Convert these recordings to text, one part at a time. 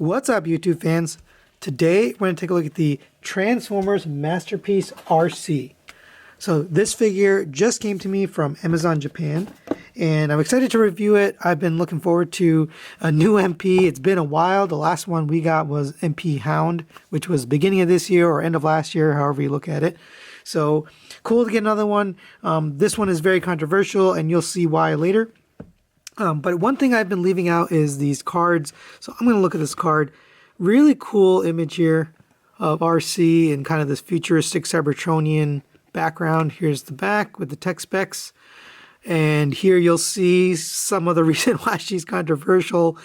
What's up, YouTube fans? Today we're going to take a look at the Transformers Masterpiece Arcee. So this figure just came to me from Amazon Japan, and I'm excited to review it. I've been looking forward to a new MP. It's been a while. The last one we got was MP Hound, which was beginning of this year or end of last year, however you look at it. So cool to get another one. This one is very controversial, and you'll see why later. But one thing I've been leaving out is these cards. So I'm going to look at this card. Really cool image here of Arcee and kind of this futuristic Cybertronian background. Here's the back with the tech specs. And here you'll see some of the recent why she's controversial.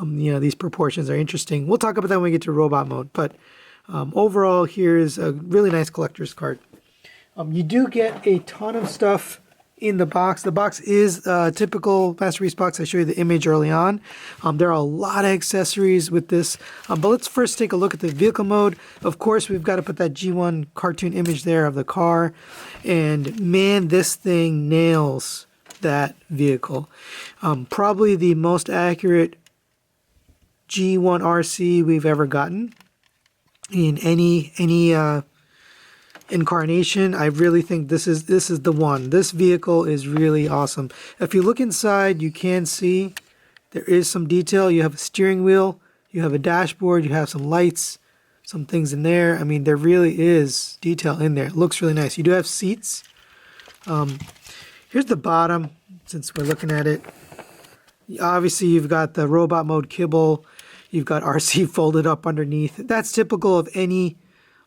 These proportions are interesting. We'll talk about that when we get to robot mode. But overall, here's a really nice collector's card. You do get a ton of stuff in the box. The box is a typical Masterpiece box. I showed you the image early on. There are a lot of accessories with this. But let's first take a look at the vehicle mode. Of course, we've got to put that G1 cartoon image there of the car. And man, this thing nails that vehicle. Probably the most accurate G1 Arcee we've ever gotten in any incarnation. I really think this is the one. This vehicle is really awesome. If you look inside, you can see there is some detail. You have a steering wheel, you have a dashboard, you have some lights, some things in there. I mean, there really is detail in there. It looks really nice. You do have seats. Here's the bottom, since we're looking at it. Obviously, you've got the robot mode kibble. You've got Arcee folded up underneath. That's typical of any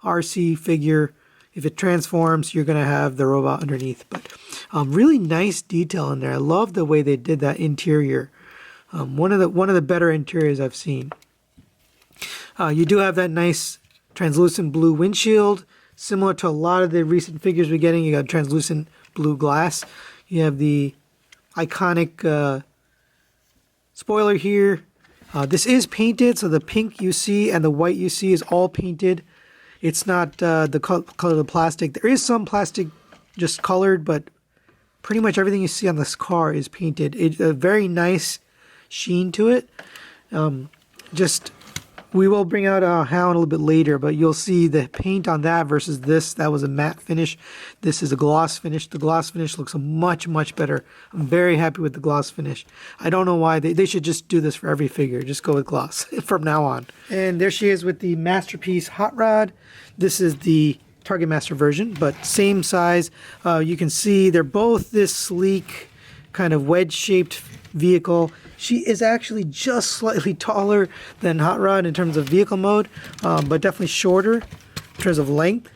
Arcee figure. If it transforms, you're going to have the robot underneath. But really nice detail in there. I love the way they did that interior. One of the better interiors I've seen. You do have that nice translucent blue windshield, similar to a lot of the recent figures we're getting. You got translucent blue glass. You have the iconic spoiler here. This is painted, so the pink you see and the white you see is all painted. It's not the color of the plastic. There is some plastic just colored, but pretty much everything you see on this car is painted. It's a very nice sheen to it. We will bring out a Hound a little bit later, but you'll see the paint on that versus this. That was a matte finish. This is a gloss finish. The gloss finish looks much, much better. I'm very happy with the gloss finish. I don't know why. They should just do this for every figure. Just go with gloss from now on. And there she is with the Masterpiece Hot Rod. This is the Target Master version, but same size. You can see they're both this sleek, kind of wedge-shaped vehicle. She is actually just slightly taller than Hot Rod in terms of vehicle mode, but definitely shorter in terms of length.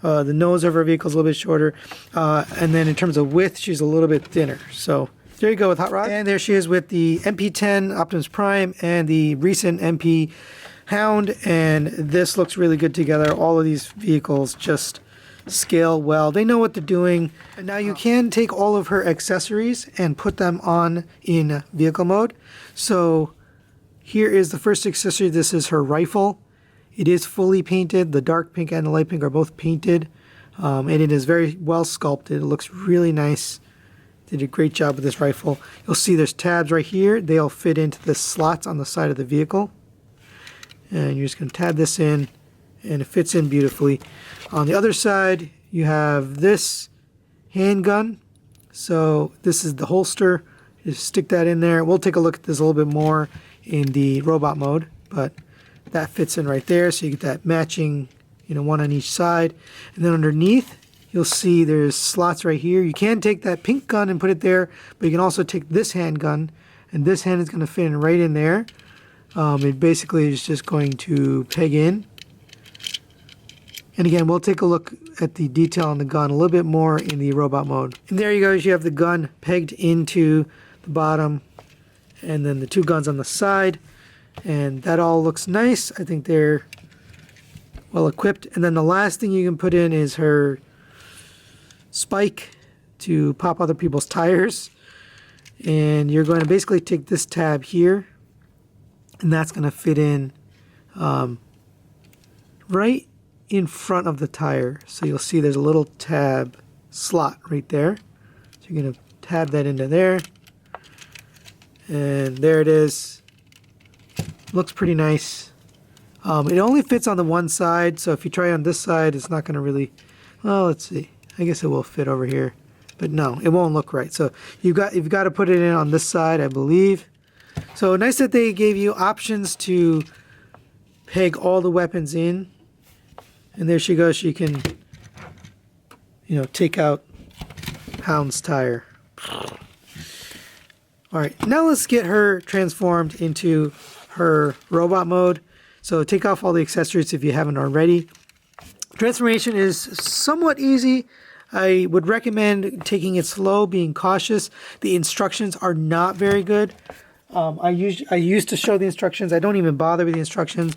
The nose of her vehicle is a little bit shorter, and then in terms of width, she's a little bit thinner. So there you go with Hot Rod. And there she is with the MP-10 Optimus Prime and the recent MP Hound, and this looks really good together. All of these vehicles just scale well. They know what they're doing. And now you can take all of her accessories and put them on in vehicle mode. So here is the first accessory. This is her rifle. It is fully painted. The dark pink and the light pink are both painted, and it is very well sculpted. It looks really nice. Did a great job with this rifle. You'll see there's tabs right here. They'll fit into the slots on the side of the vehicle. And you're just going to tab this in, and it fits in beautifully. On the other side, you have this handgun. So this is the holster. Just stick that in there. We'll take a look at this a little bit more in the robot mode, but that fits in right there. So you get that matching, one on each side. And then underneath, you'll see there's slots right here. You can take that pink gun and put it there, but you can also take this handgun, and this hand is going to fit in right in there. It basically is just going to peg in. And again, we'll take a look at the detail on the gun a little bit more in the robot mode. And there you go. You have the gun pegged into the bottom, and then the two guns on the side. And that all looks nice. I think they're well equipped. And then the last thing you can put in is her spike to pop other people's tires. And you're going to basically take this tab here, and that's going to fit in right in front of the tire. So you'll see there's a little tab slot right there. So you're going to tab that into there. And there it is. Looks pretty nice. It only fits on the one side, so if you try on this side, it's not going to really... Well, let's see. I guess it will fit over here. But no, it won't look right. So you've got to put it in on this side, I believe. So nice that they gave you options to peg all the weapons in. And there she goes. She can, you know, take out Hound's tire. Alright, now let's get her transformed into her robot mode. So take off all the accessories if you haven't already. Transformation is somewhat easy. I would recommend taking it slow, being cautious. The instructions are not very good. I used to show the instructions. I don't even bother with the instructions.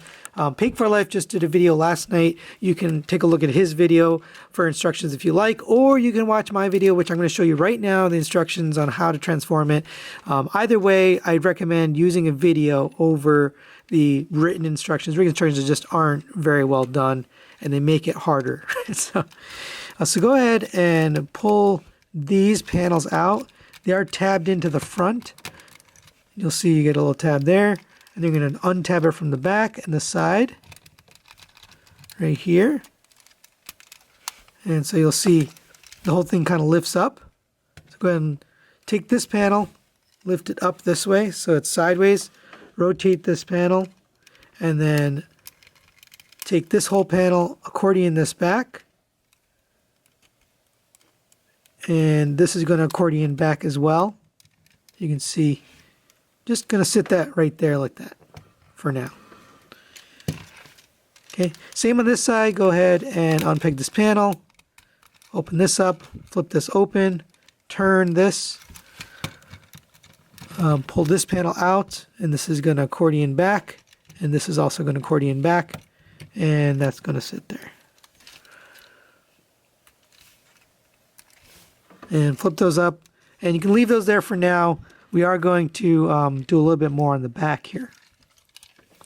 Pig for Life just did a video last night. You can take a look at his video for instructions if you like, or you can watch my video, which I'm going to show you right now, the instructions on how to transform it. Either way, I'd recommend using a video over the written instructions. Written instructions just aren't very well done, and they make it harder. So go ahead and pull these panels out. They are tabbed into the front. You'll see you get a little tab there, and you're going to untab it from the back and the side, right here. And so you'll see the whole thing kind of lifts up. So go ahead and take this panel, lift it up this way so it's sideways, rotate this panel, and then take this whole panel, accordion this back, and this is going to accordion back as well. You can see. Just going to sit that right there like that for now. Okay, same on this side. Go ahead and unpeg this panel. Open this up. Flip this open. Turn this. Pull this panel out. And this is going to accordion back. And this is also going to accordion back. And that's going to sit there. And flip those up. And you can leave those there for now. We are going to do a little bit more on the back here.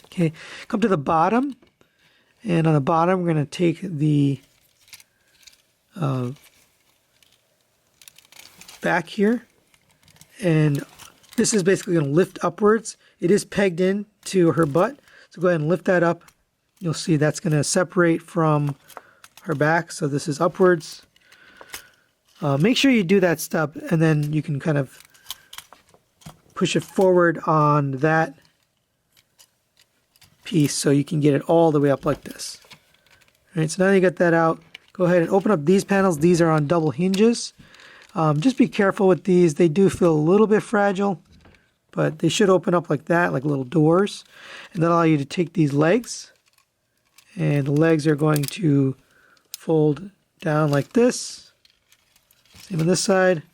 Okay, come to the bottom, and on the bottom we're going to take the back here, and this is basically going to lift upwards. It is pegged in to her butt, so go ahead and lift that up. You'll see that's going to separate from her back, so this is upwards. Make sure you do that step, and then you can kind of push it forward on that piece so you can get it all the way up like this. All right, so now you got that out. Go ahead and open up these panels. These are on double hinges. Just be careful with these. They do feel a little bit fragile, but they should open up like that, like little doors. And that'll allow you to take these legs, and the legs are going to fold down like this. Same on this side.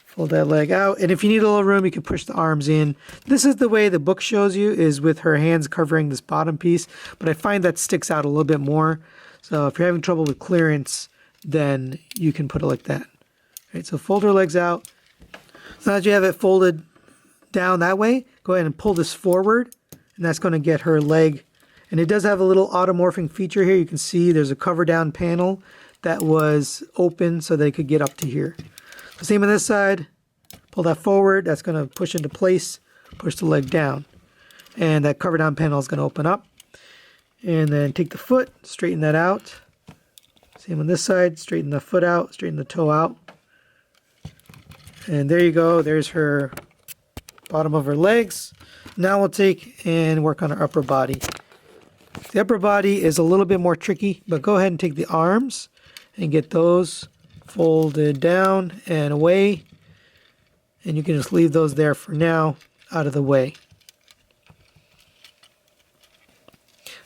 Fold that leg out, and if you need a little room, you can push the arms in. This is the way the book shows you, is with her hands covering this bottom piece, but I find that sticks out a little bit more. So if you're having trouble with clearance, then you can put it like that. All right, so fold her legs out. So now that you have it folded down that way, go ahead and pull this forward, and that's going to get her leg. And it does have a little automorphing feature here. You can see there's a cover down panel that was open so they could get up to here. Same on this side. Pull that forward. That's going to push into place. Push the leg down. And that cover down panel is going to open up. And then take the foot, straighten that out. Same on this side. Straighten the foot out. Straighten the toe out. And there you go. There's her bottom of her legs. Now we'll take and work on her upper body. The upper body is a little bit more tricky, but go ahead and take the arms and get those folded down and away, and you can just leave those there for now out of the way.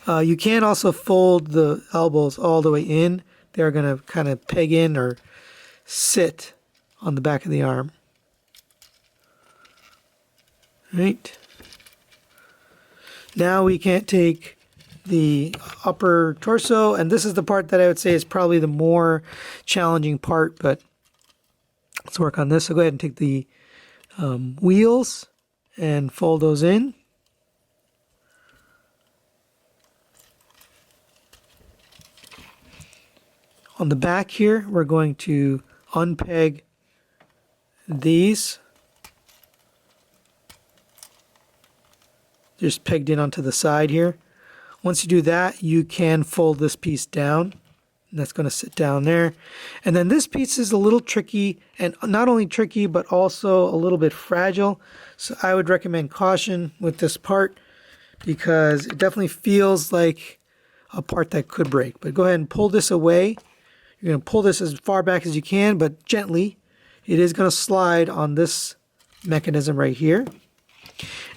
You can also fold the elbows all the way in. They're going to kind of peg in or sit on the back of the arm. Right. Now we can't take the upper torso, and this is the part that I would say is probably the more challenging part, but let's work on this. So go ahead and take the wheels and fold those in. On the back here, we're going to unpeg these. just pegged in onto the side here. Once you do that, you can fold this piece down. And that's going to sit down there. And then this piece is a little tricky, and not only tricky, but also a little bit fragile. So I would recommend caution with this part because it definitely feels like a part that could break. But go ahead and pull this away. You're going to pull this as far back as you can, but gently. It is going to slide on this mechanism right here.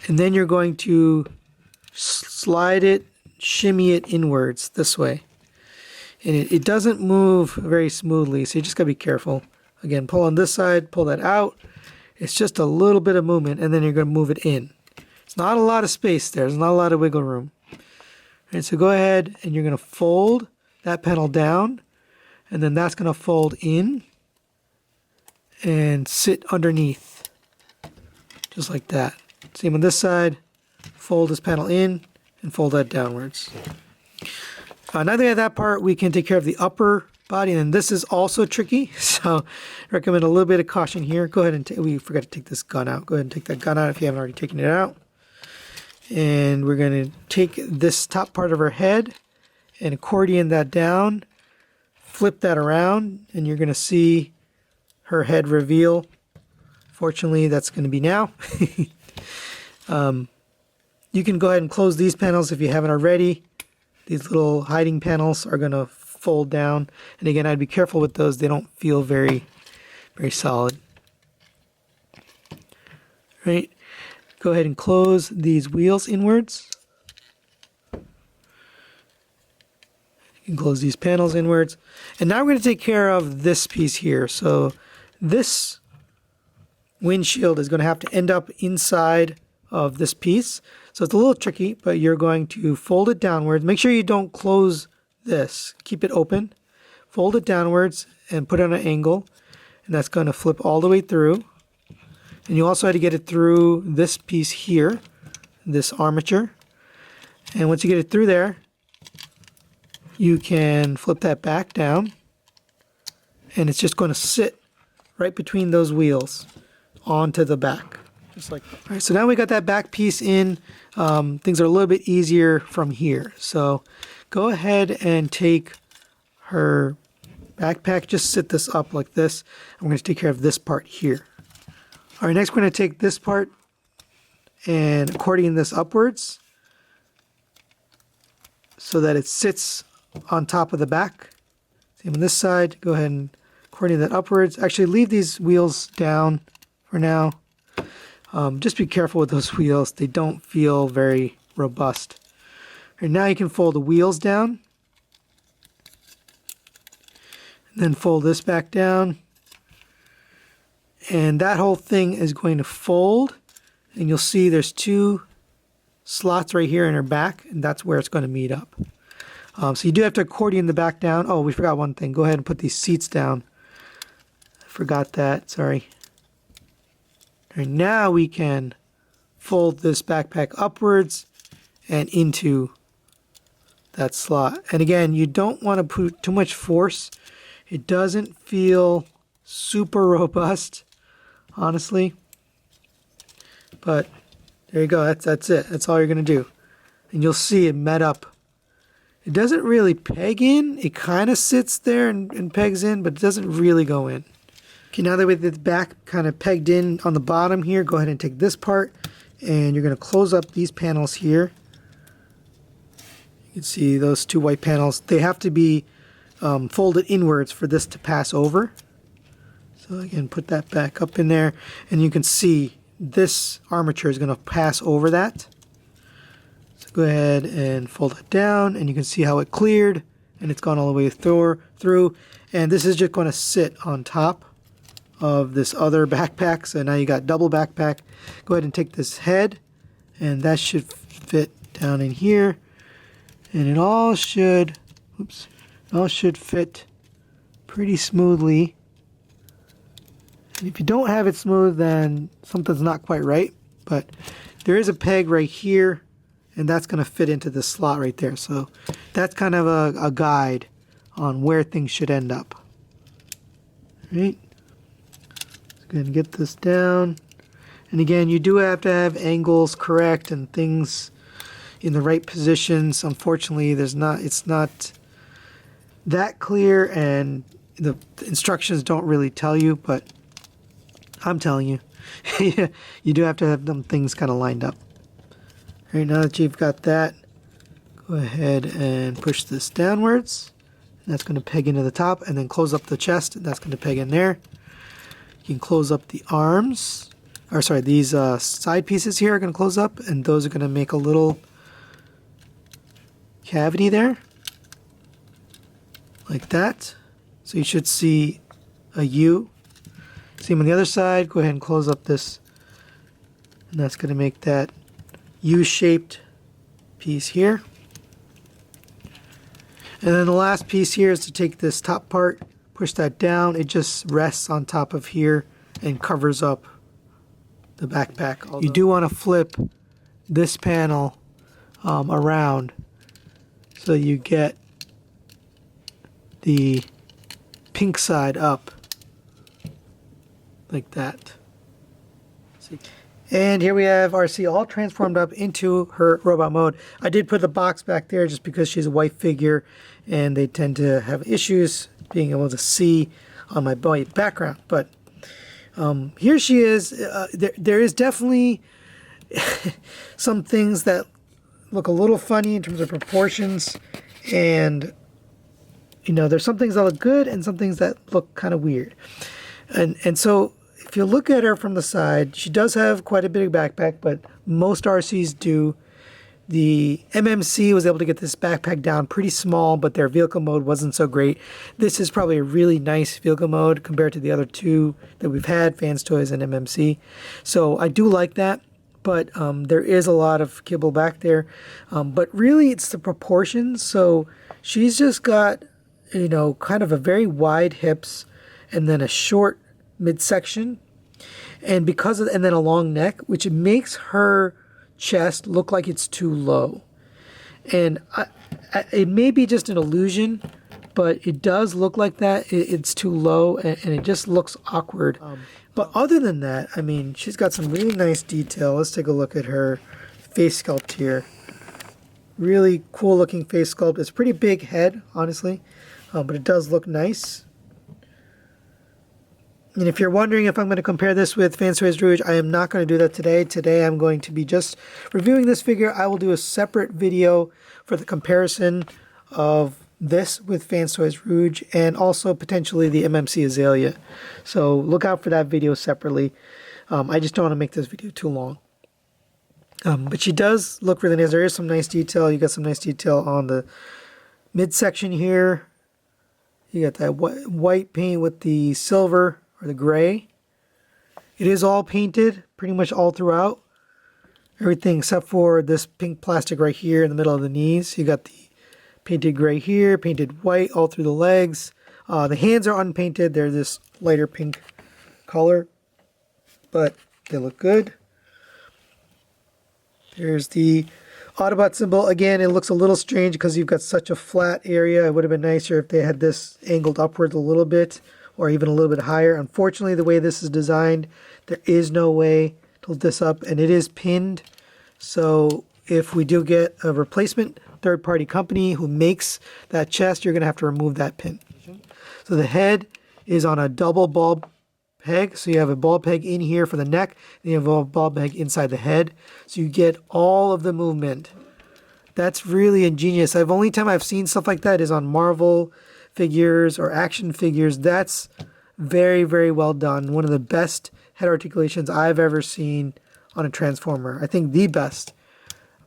And then you're going to slide it, shimmy it inwards this way. And it doesn't move very smoothly, so you just got to be careful. Again, pull on this side, pull that out. It's just a little bit of movement, and then you're going to move it in. It's not a lot of space there. There's not a lot of wiggle room. All right, so go ahead, and you're going to fold that panel down, and then that's going to fold in and sit underneath, just like that. Same on this side. Fold this panel in and fold that downwards. Now that we have that part, we can take care of the upper body, and this is also tricky, so I recommend a little bit of caution here. Go ahead and we forgot to take this gun out. Go ahead and take that gun out if you haven't already taken it out. And we're going to take this top part of her head and accordion that down, flip that around, and you're going to see her head reveal. Fortunately, that's going to be now. You can go ahead and close these panels if you haven't already. These little hiding panels are going to fold down. And again, I'd be careful with those. They don't feel very, very solid. Right? Go ahead and close these wheels inwards. You can close these panels inwards. And now we're going to take care of this piece here. So this windshield is going to have to end up inside of this piece. So it's a little tricky, but you're going to fold it downwards. Make sure you don't close this. Keep it open. Fold it downwards and put it on an angle. And that's going to flip all the way through. And you also have to get it through this piece here, this armature. And once you get it through there, you can flip that back down. And it's just going to sit right between those wheels onto the back. Just like that. All right, so now we got that back piece in. Things are a little bit easier from here. So go ahead and take her backpack. Just sit this up like this. I'm going to take care of this part here. All right, next we're going to take this part and accordion this upwards so that it sits on top of the back. Same on this side. Go ahead and accordion that upwards. Actually, leave these wheels down for now. Just be careful with those wheels. They don't feel very robust. And now you can fold the wheels down. And then fold this back down. And that whole thing is going to fold. And you'll see there's two slots right here in her back. And that's where it's going to meet up. So you do have to accordion the back down. Oh, we forgot one thing. Go ahead and put these seats down. I forgot that. Sorry. And now we can fold this backpack upwards and into that slot. And again, you don't want to put too much force. It doesn't feel super robust, honestly. But there you go. That's it. That's all you're going to do. And you'll see it met up. It doesn't really peg in. It kind of sits there and pegs in, but it doesn't really go in. Okay, now that we have the back kind of pegged in on the bottom here, go ahead and take this part and you're going to close up these panels here. You can see those two white panels. They have to be folded inwards for this to pass over. So again, put that back up in there and you can see this armature is going to pass over that. So go ahead and fold it down and you can see how it cleared and it's gone all the way through. And this is just going to sit on top of this other backpack. So now you got double backpack. Go ahead and take this head and that should fit down in here. And it all should fit pretty smoothly. And if you don't have it smooth, then something's not quite right. But there is a peg right here and that's going to fit into this slot right there. So that's kind of a guide on where things should end up. All right. Go ahead and get this down. And again, you do have to have angles correct and things in the right positions. Unfortunately, it's not that clear, and the instructions don't really tell you, but I'm telling you, you do have to have them things kind of lined up. All right, now that you've got that, go ahead and push this downwards. That's going to peg into the top, and then close up the chest, and that's going to peg in there. You can close up the arms, or sorry, these side pieces here are going to close up, and those are going to make a little cavity there, like that. So you should see a U. Same on the other side. Go ahead and close up this, and that's going to make that U-shaped piece here. And then the last piece here is to take this top part, push that down. It just rests on top of here and covers up the backpack. You do want to flip this panel around so you get the pink side up like that. See? And here we have Arcee all transformed up into her robot mode. I did put the box back there just because she's a white figure and they tend to have issues being able to see on my white background. But here she is. There is definitely some things that look a little funny in terms of proportions, and you know, there's some things that look good and some things that look kind of weird. And so if you look at her from the side, she does have quite a big backpack, but most RCs do. The MMC was able to get this backpack down pretty small, but their vehicle mode wasn't so great. This is probably a really nice vehicle mode compared to the other two that we've had, Fans Toys and MMC. So I do like that, but there is a lot of kibble back there. But really it's the proportions. So she's just got, you know, kind of a very wide hips and then a short midsection, and and then a long neck, which makes her chest look like it's too low. And it may be just an illusion, but it does look like that. It's too low, and it just looks awkward. But other than that, I mean, she's got some really nice detail. Let's take a look at her face sculpt here. Really cool looking face sculpt. It's a pretty big head, honestly, but it does look nice. And if you're wondering if I'm going to compare this with Fans Toys Rouge, I am not going to do that today. Today I'm going to be just reviewing this figure. I will do a separate video for the comparison of this with Fans Toys Rouge and also potentially the MMC Azalea. So look out for that video separately. I just don't want to make this video too long. But she does look really nice. There is some nice detail. You got some nice detail on the midsection here. You got that white paint with the silver or the gray. It is all painted pretty much all throughout. Everything except for this pink plastic right here in the middle of the knees. You got the painted gray here, painted white all through the legs. The hands are unpainted. They're this lighter pink color, but they look good. There's the Autobot symbol. Again, it looks a little strange because you've got such a flat area. It would have been nicer if they had this angled upwards a little bit, or even a little bit higher. Unfortunately, the way this is designed, there is no way to lift this up, and it is pinned. So if we do get a replacement third-party company who makes that chest, you're going to have to remove that pin. So the head is on a double ball peg. So you have a ball peg in here for the neck, and you have a ball peg inside the head. So you get all of the movement. That's really ingenious. The only time I've seen stuff like that is on Marvel figures or action figures. That's very, very well done. One of the best head articulations I've ever seen on a Transformer. I think the best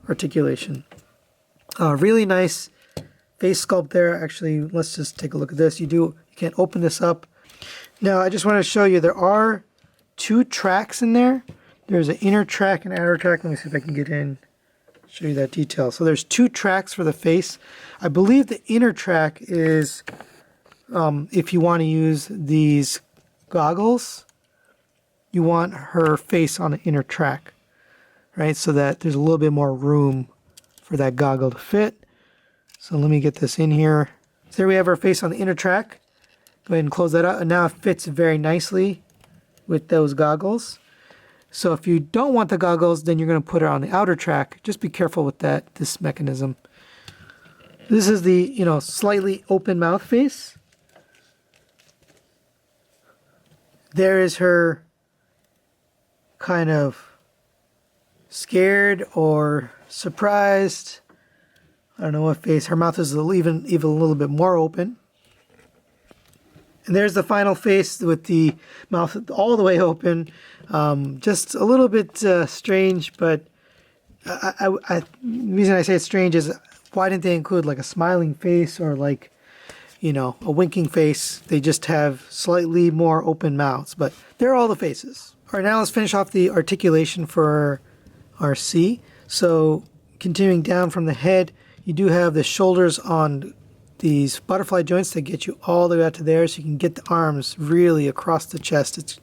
articulation. Really nice face sculpt there. Actually, let's just take a look at this. You can't open this up. Now, I just want to show you there are two tracks in there. There's an inner track and outer track. Let me see if I can get in, show you that detail. So there's two tracks for the face. I believe the inner track is if you want to use these goggles, you want her face on the inner track, right? So that there's a little bit more room for that goggle to fit. So let me get this in here. So there we have her face on the inner track. Go ahead and close that up. And now it fits very nicely with those goggles. So if you don't want the goggles, then you're going to put it on the outer track. Just be careful with this mechanism. This is the, slightly open mouth face. There is her kind of scared or surprised. I don't know what face. Her mouth is even a little bit more open. And there's the final face with the mouth all the way open. Just a little bit strange, but the reason I say it's strange is why didn't they include like a smiling face or like, a winking face? They just have slightly more open mouths, but they're all the faces. All right, now let's finish off the articulation for Arcee. So continuing down from the head, you do have the shoulders on these butterfly joints that get you all the way out to there, so you can get the arms really across the chest. It's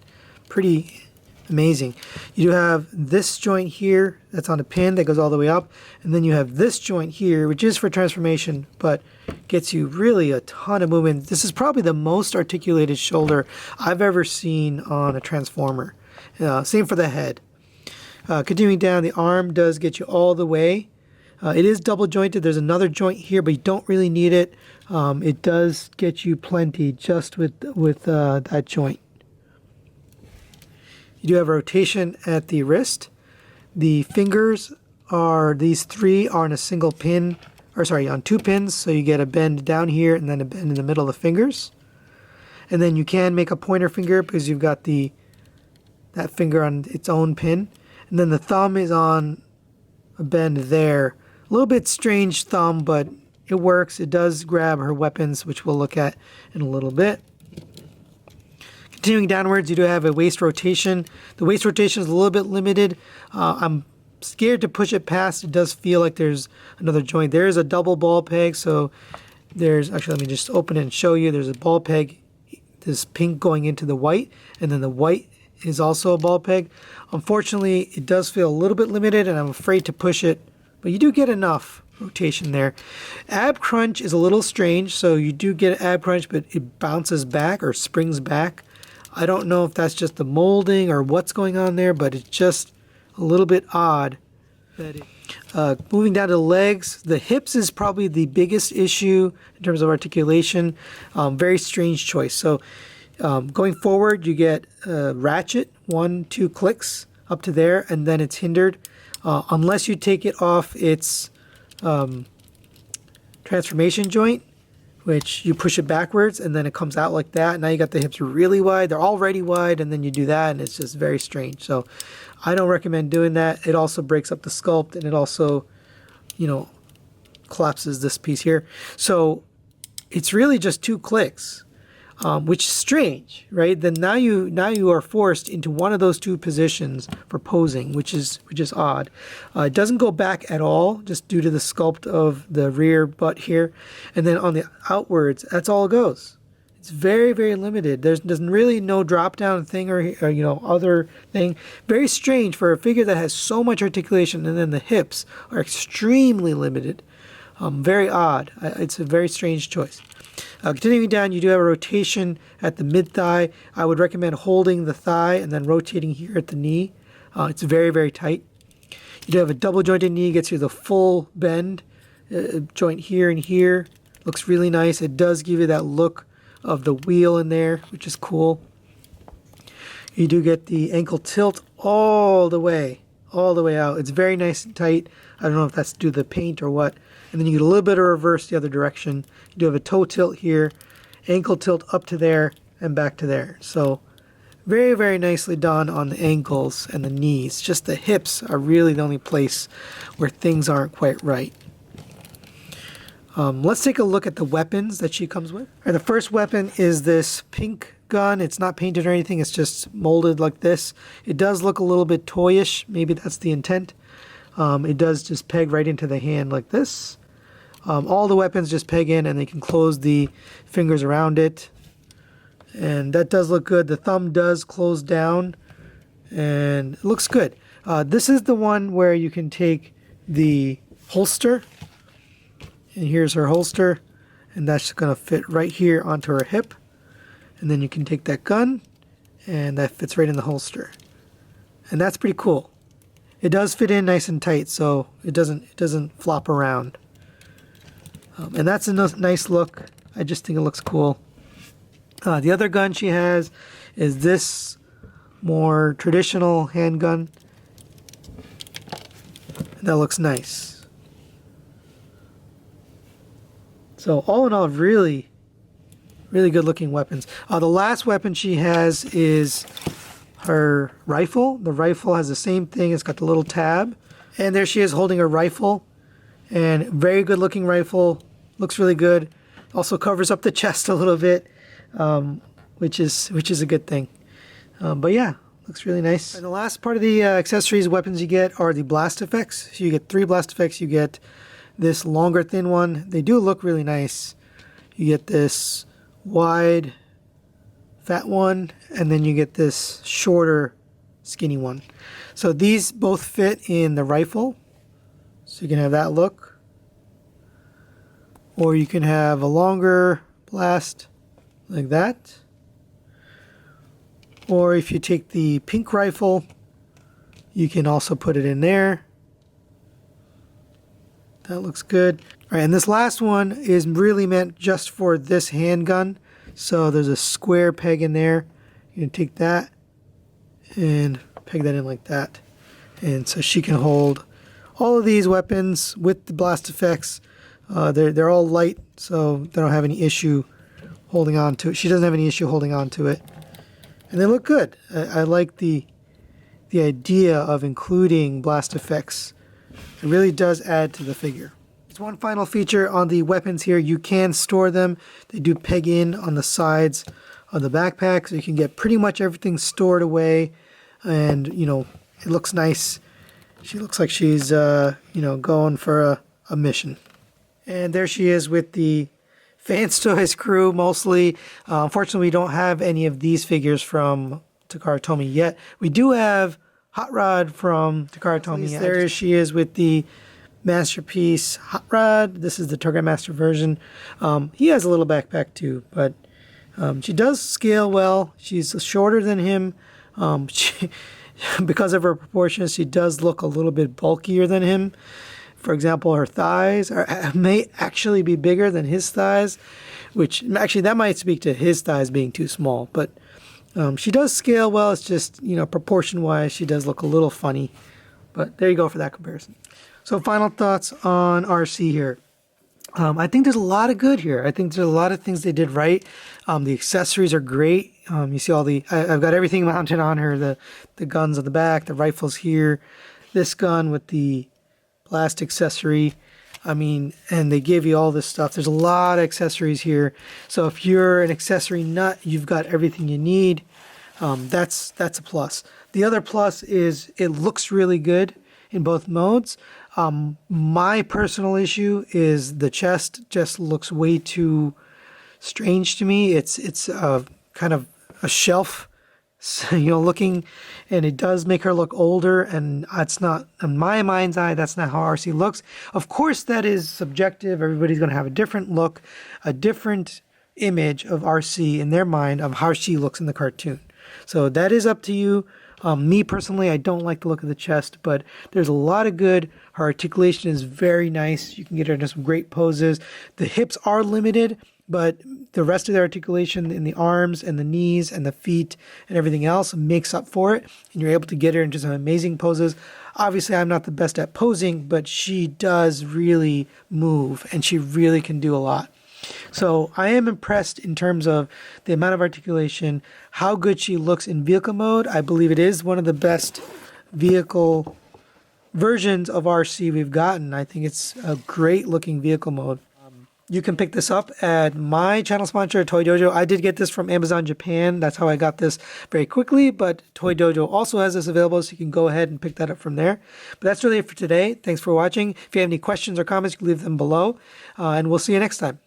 pretty amazing. You do have this joint here that's on a pin that goes all the way up, and then you have this joint here, which is for transformation, but gets you really a ton of movement. This is probably the most articulated shoulder I've ever seen on a transformer. Same for the head. Continuing down, the arm does get you all the way. It is double jointed. There's another joint here, but you don't really need it. It does get you plenty just with that joint. You do have a rotation at the wrist. The fingers these three are on a single pin, on 2 pins, so you get a bend down here and then a bend in the middle of the fingers. And then you can make a pointer finger because you've got that finger on its own pin. And then the thumb is on a bend there. A little bit strange thumb, but it works. It does grab her weapons, which we'll look at in a little bit. Continuing downwards, you do have a waist rotation. The waist rotation is a little bit limited. I'm scared to push it past. It does feel like there's another joint. There is a double ball peg, so actually, let me just open it and show you. There's a ball peg, this pink going into the white, and then the white is also a ball peg. Unfortunately, it does feel a little bit limited, and I'm afraid to push it, but you do get enough rotation there. Ab crunch is a little strange, so you do get ab crunch, but it bounces back or springs back. I don't know if that's just the molding or what's going on there, but it's just a little bit odd. Moving down to the legs, the hips is probably the biggest issue in terms of articulation. Very strange choice. So going forward, you get ratchet, 1-2 clicks up to there, and then it's hindered. Unless you take it off its transformation joint, which you push it backwards and then it comes out like that. Now you got the hips really wide. They're already wide, and then you do that and it's just very strange. So I don't recommend doing that. It also breaks up the sculpt, and it also, collapses this piece here. So it's really just 2 clicks, which is strange, right? Then now you are forced into one of those 2 positions for posing, which is odd. It doesn't go back at all, just due to the sculpt of the rear butt here. And then on the outwards, that's all it goes. It's very, very limited. There's really no drop down thing or other thing. Very strange for a figure that has so much articulation, and then the hips are extremely limited. Very odd. It's a very strange choice. Continuing down, you do have a rotation at the mid-thigh. I would recommend holding the thigh and then rotating here at the knee. It's very, very tight. You do have a double jointed knee, gets you the full bend joint here and here. Looks really nice. It does give you that look of the wheel in there, which is cool. You do get the ankle tilt all the way out. It's very nice and tight. I don't know if that's due to the paint or what. And then you get a little bit of reverse the other direction. You do have a toe tilt here, ankle tilt up to there and back to there. So very, very nicely done on the ankles and the knees. Just the hips are really the only place where things aren't quite right. Let's take a look at the weapons that she comes with. All right, the first weapon is this pink gun. It's not painted or anything. It's just molded like this. It does look a little bit toyish. Maybe that's the intent. It does just peg right into the hand like this. All the weapons just peg in, and they can close the fingers around it. And that does look good. The thumb does close down, and it looks good. This is the one where you can take the holster, and here's her holster, and that's going to fit right here onto her hip. And then you can take that gun, and that fits right in the holster. And that's pretty cool. It does fit in nice and tight, so it doesn't flop around. And that's a nice look. I just think it looks cool. The other gun she has is this more traditional handgun. That looks nice. So all in all, really good looking weapons. The last weapon she has is her rifle. The rifle has the same thing. It's got the little tab. And there she is holding her rifle. And very good looking rifle. Looks really good. Also covers up the chest a little bit, which is a good thing. But yeah, looks really nice. And the last part of the accessories weapons you get are the blast effects. So you get 3 blast effects. You get this longer thin one. They do look really nice. You get this wide fat one, and then you get this shorter skinny one. So these both fit in the rifle. So you can have that look. Or you can have a longer blast like that. Or if you take the pink rifle, you can also put it in there. That looks good. All right, and this last one is really meant just for this handgun. So there's a square peg in there. You can take that and peg that in like that. And so she can hold all of these weapons with the blast effects. They're all light, so they don't have any issue holding on to it. She doesn't have any issue holding on to it. And they look good. I like the idea of including blast effects. It really does add to the figure. There's one final feature on the weapons here. You can store them. They do peg in on the sides of the backpack, so you can get pretty much everything stored away. And, you know, it looks nice. She looks like she's, you know, going for a mission. And there she is with the Fans Toys crew mostly. Unfortunately, we don't have any of these figures from Takara Tomy yet. We do have Hot Rod from Takara Tomy. There she is with the Masterpiece Hot Rod. This is the Target Master version. He has a little backpack too, but she does scale well. She's shorter than him. Because of her proportions, she does look a little bit bulkier than him. For example, her thighs may actually be bigger than his thighs, which actually that might speak to his thighs being too small. But she does scale well. It's just, you know, proportion-wise, she does look a little funny. But there you go for that comparison. So final thoughts on Arcee here. I think there's a lot of good here. I think there's a lot of things they did right. The accessories are great. You see all the... I've got everything mounted on her. The guns on the back, the rifles here. This gun with the blast accessory. I mean, and they give you all this stuff. There's a lot of accessories here. So if you're an accessory nut, you've got everything you need. That's a plus. The other plus is it looks really good in both modes. My personal issue is the chest just looks way too strange to me. It's kind of a shelf, you know, looking, and it does make her look older, and it's not, in my mind's eye, that's not how Arcee looks. Of course, that is subjective. Everybody's going to have a different look, a different image of Arcee in their mind of how she looks in the cartoon. So that is up to you. Me personally, I don't like the look of the chest, but there's a lot of good. Her articulation is very nice. You can get her into some great poses. The hips are limited, but the rest of the articulation in the arms and the knees and the feet and everything else makes up for it. And you're able to get her into some amazing poses. Obviously, I'm not the best at posing, but she does really move and she really can do a lot. So I am impressed in terms of the amount of articulation, how good she looks in vehicle mode. I believe it is one of the best vehicle versions of Arcee we've gotten. I think it's a great looking vehicle mode. You can pick this up at my channel sponsor, Toy Dojo. I did get this from Amazon Japan. That's how I got this very quickly, but Toy Dojo also has this available, so you can go ahead and pick that up from there. But that's really it for today. Thanks for watching. If you have any questions or comments, you can leave them below, and we'll see you next time.